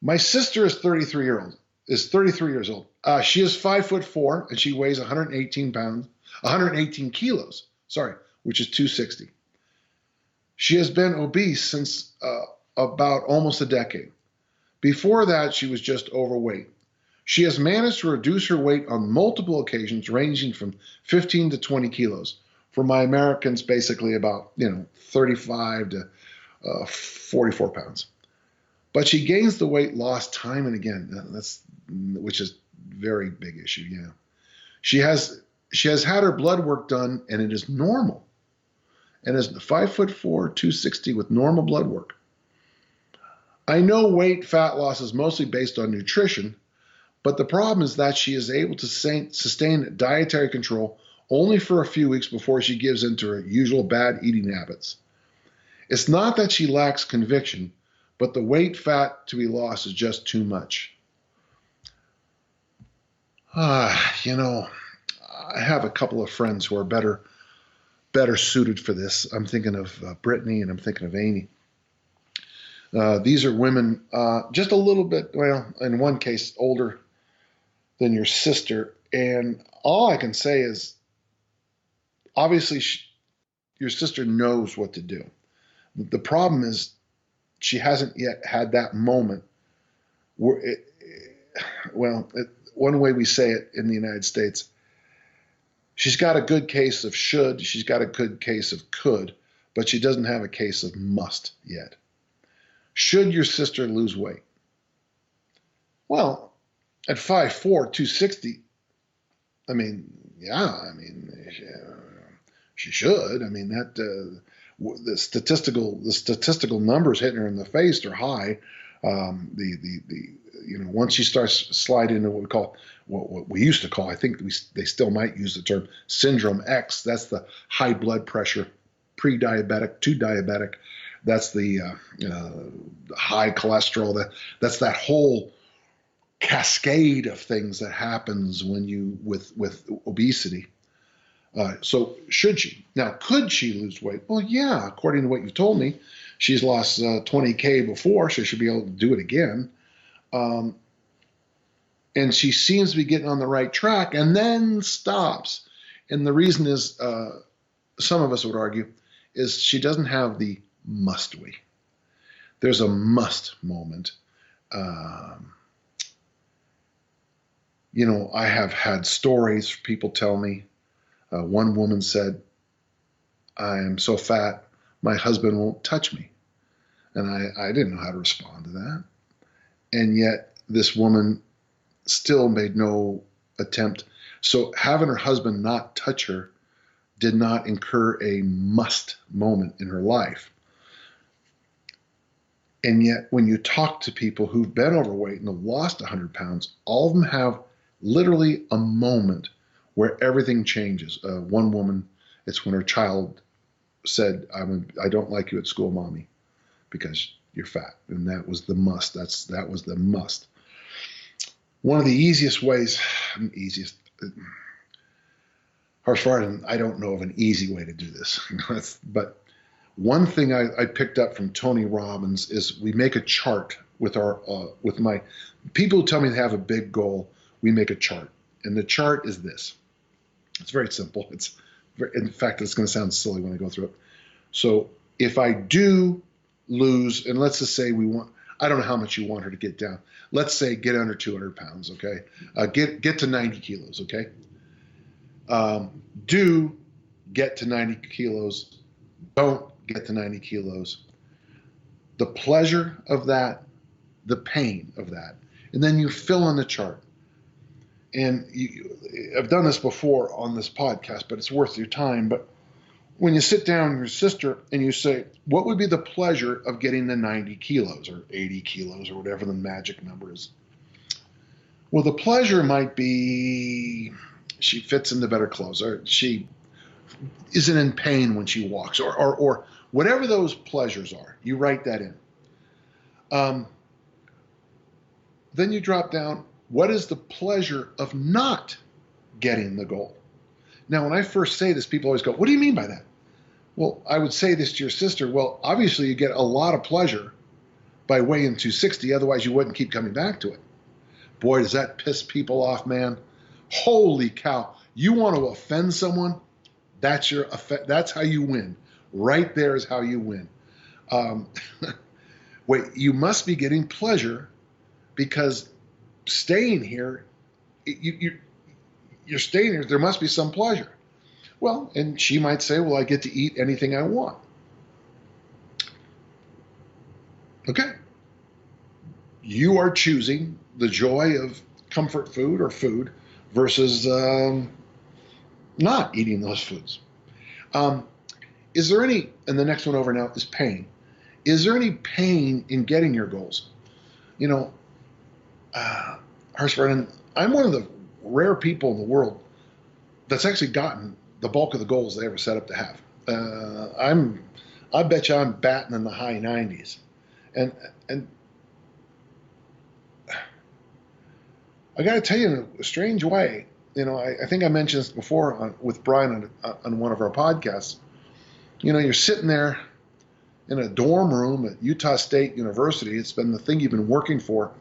My sister is 33 years old. She is 5'4" and she weighs 118 pounds, 118 kilos, sorry, which is 260. She has been obese since about almost a decade. Before that, she was just overweight. She has managed to reduce her weight on multiple occasions, ranging from 15 to 20 kilos. For my Americans, basically about 35 to 44 pounds. But she gains the weight loss time and again. Which is a very big issue. Yeah, she has had her blood work done, and it is normal. And is 5'4", 260 with normal blood work. I know fat loss is mostly based on nutrition, but the problem is that she is able to sustain dietary control only for a few weeks before she gives into her usual bad eating habits. It's not that she lacks conviction, but the fat to be lost is just too much. I have a couple of friends who are better suited for this. I'm thinking of Brittany and I'm thinking of Amy. These are women just a little bit, well, in one case, older than your sister. And all I can say is, obviously, your sister knows what to do. The problem is she hasn't yet had that moment where one way we say it in the United States, she's got a good case of should, she's got a good case of could, but she doesn't have a case of must yet. Should your sister lose weight? Well, at 5'4", 260, she should. The statistical numbers hitting her in the face are high. Once she starts sliding into what we used to call, I think they still might use the term syndrome X. That's the high blood pressure, pre-diabetic to diabetic. That's the high cholesterol. That's that whole cascade of things that happens when you with obesity. So should she? Now, could she lose weight? Well, yeah, according to what you told me, she's lost 20K before, so she should be able to do it again. And she seems to be getting on the right track and then stops. And the reason is, some of us would argue, is she doesn't have the must we. There's a must moment. I have had stories people tell me. One woman said, I am so fat, my husband won't touch me. And I didn't know how to respond to that. And yet this woman still made no attempt. So having her husband not touch her did not incur a must moment in her life. And yet when you talk to people who've been overweight and have lost 100 pounds, all of them have literally a moment where everything changes. One woman, it's when her child said, I don't like you at school, mommy, because you're fat. And that was the must. That was the must. One of the easiest ways, I don't know of an easy way to do this. But one thing I picked up from Tony Robbins is we make a chart with my people who tell me they have a big goal. We make a chart. And the chart is this. It's very simple. In fact, it's going to sound silly when I go through it. So if I do lose, and let's just say I don't know how much you want her to get down. Let's say get under 200 pounds, okay? Get to 90 kilos, okay? Do get to 90 kilos. Don't get to 90 kilos. The pleasure of that, the pain of that. And then you fill in the chart. And I've done this before on this podcast, but it's worth your time. But when you sit down with your sister and you say, what would be the pleasure of getting to 90 kilos or 80 kilos or whatever the magic number is? Well, the pleasure might be she fits into better clothes, or she isn't in pain when she walks, or whatever those pleasures are. You write that in. Then you drop down, what is the pleasure of not getting the goal? Now, when I first say this, people always go, what do you mean by that? Well, I would say this to your sister. Well, obviously you get a lot of pleasure by weighing 260. Otherwise, you wouldn't keep coming back to it. Boy, does that piss people off, man. Holy cow. You want to offend someone? That's how you win. Right there is how you win. Wait, you must be getting pleasure because staying here, you're staying here, there must be some pleasure. Well, and she might say, well, I get to eat anything I want. Okay. You are choosing the joy of comfort food or food versus not eating those foods. Is there any, and the next one over now is pain. Is there any pain in getting your goals? You know, Harshvardhan, I'm one of the rare people in the world that's actually gotten the bulk of the goals they ever set up to have. I bet you I'm batting in the high 90s. And I got to tell you, in a strange way, you know, I think I mentioned this before with Brian on one of our podcasts. You know, you're sitting there in a dorm room at Utah State University. It's been the thing you've been working for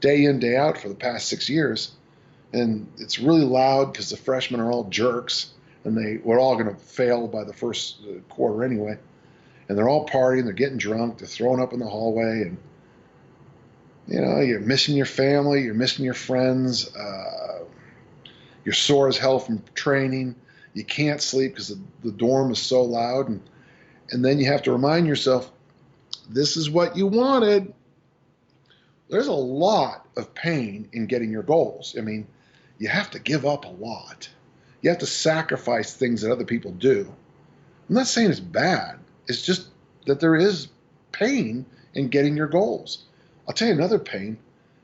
day in, day out for the past 6 years. And it's really loud because the freshmen are all jerks and we're all going to fail by the first quarter anyway. And they're all partying, they're getting drunk, they're throwing up in the hallway, and you know, you're missing your family, you're missing your friends, you're sore as hell from training, you can't sleep because the dorm is so loud, and then you have to remind yourself, this is what you wanted. There's a lot of pain in getting your goals. I mean, you have to give up a lot. You have to sacrifice things that other people do. I'm not saying it's bad. It's just that there is pain in getting your goals. I'll tell you another pain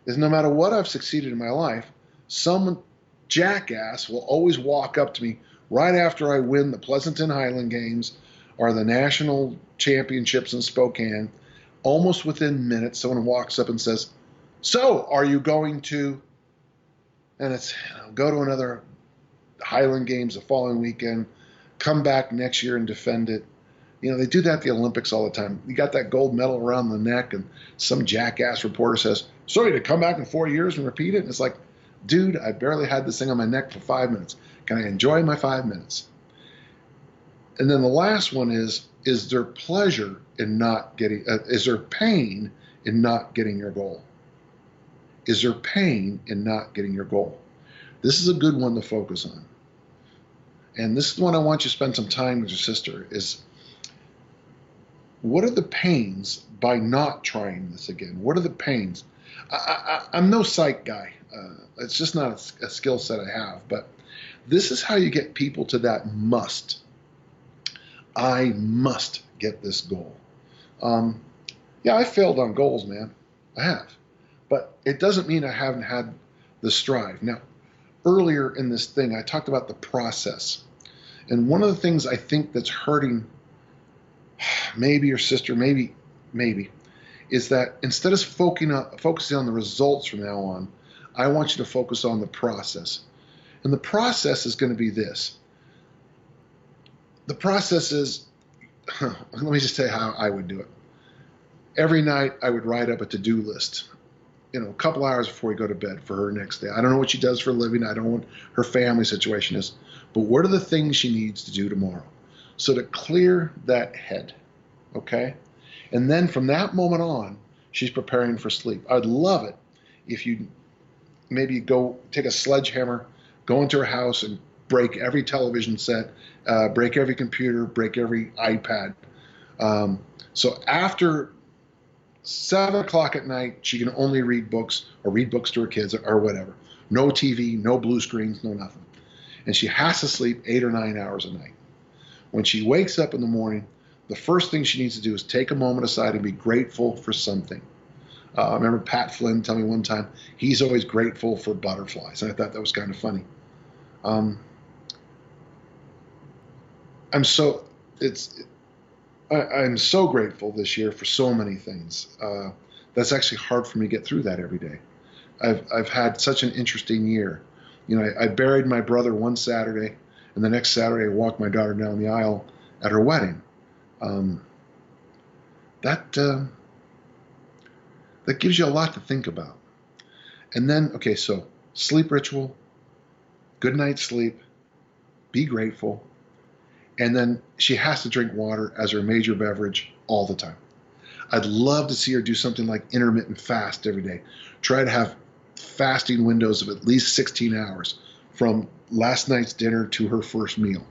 is no matter what I've succeeded in my life, some jackass will always walk up to me right after I win the Pleasanton Highland Games or the national championships in Spokane. Almost within minutes, someone walks up and says, so are you going to, and it's, go to another Highland Games the following weekend, come back next year and defend it. You know, they do that at the Olympics all the time. You got that gold medal around the neck, and some jackass reporter says, sorry, to come back in 4 years and repeat it? And it's like, dude, I barely had this thing on my neck for 5 minutes. Can I enjoy my 5 minutes? And then the last one is there pleasure in not getting, is there pain in not getting your goal? Is there pain in not getting your goal? This is a good one to focus on. And this is the one I want you to spend some time with your sister is, what are the pains by not trying this again? What are the pains? I'm no psych guy. It's just not a skill set I have. But this is how you get people to that must. I must get this goal. Yeah, I failed on goals, man. I have. But it doesn't mean I haven't had the strive. Now, earlier in this thing, I talked about the process. And one of the things I think that's hurting maybe your sister, maybe, is that instead of focusing on the results from now on, I want you to focus on the process. And the process is going to be this. The process is, let me just tell you how I would do it. Every night I would write up a to-do list, you know, a couple hours before we go to bed for her next day. I don't know what she does for a living. I don't know what her family situation is. But what are the things she needs to do tomorrow? So to clear that head, okay? And then from that moment on, she's preparing for sleep. I'd love it if you maybe go take a sledgehammer, go into her house and break every television set, break every computer, break every iPad. So after 7 o'clock at night, she can only read books or read books to her kids or whatever. No TV, no blue screens, no nothing. And she has to sleep 8 or 9 hours a night. When she wakes up in the morning, the first thing she needs to do is take a moment aside and be grateful for something. I remember Pat Flynn telling me one time, he's always grateful for butterflies. And I thought that was kind of funny. I'm so grateful this year for so many things. That's actually hard for me to get through that every day. I've had such an interesting year. You know, I buried my brother one Saturday, and the next Saturday I walked my daughter down the aisle at her wedding. That gives you a lot to think about. And then, okay, so sleep ritual, good night's sleep, be grateful. And then she has to drink water as her major beverage all the time. I'd love to see her do something like intermittent fast every day. Try to have fasting windows of at least 16 hours from last night's dinner to her first meal.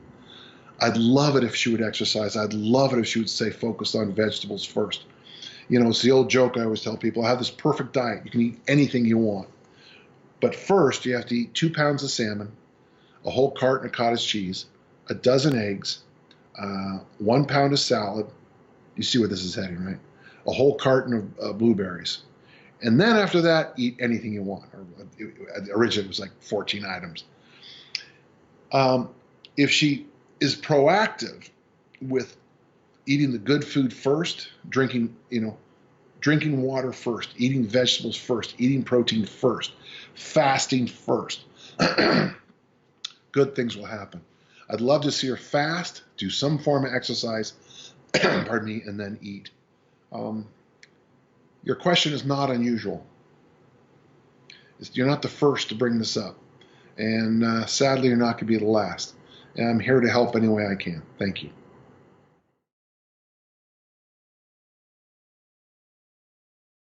I'd love it if she would exercise. I'd love it if she would stay focused on vegetables first. You know, it's the old joke I always tell people, I have this perfect diet. You can eat anything you want. But first, you have to eat 2 pounds of salmon, a whole carton of cottage cheese, a dozen eggs, 1 pound of salad. You see where this is heading, right? A whole carton of blueberries. And then after that, eat anything you want. Originally, it was like 14 items. If she is proactive with eating the good food first, drinking water first, eating vegetables first, eating protein first, fasting first, good things will happen. I'd love to see her fast, do some form of exercise, pardon me, and then eat. Your question is not unusual. You're not the first to bring this up. And sadly, you're not going to be the last. And I'm here to help any way I can. Thank you.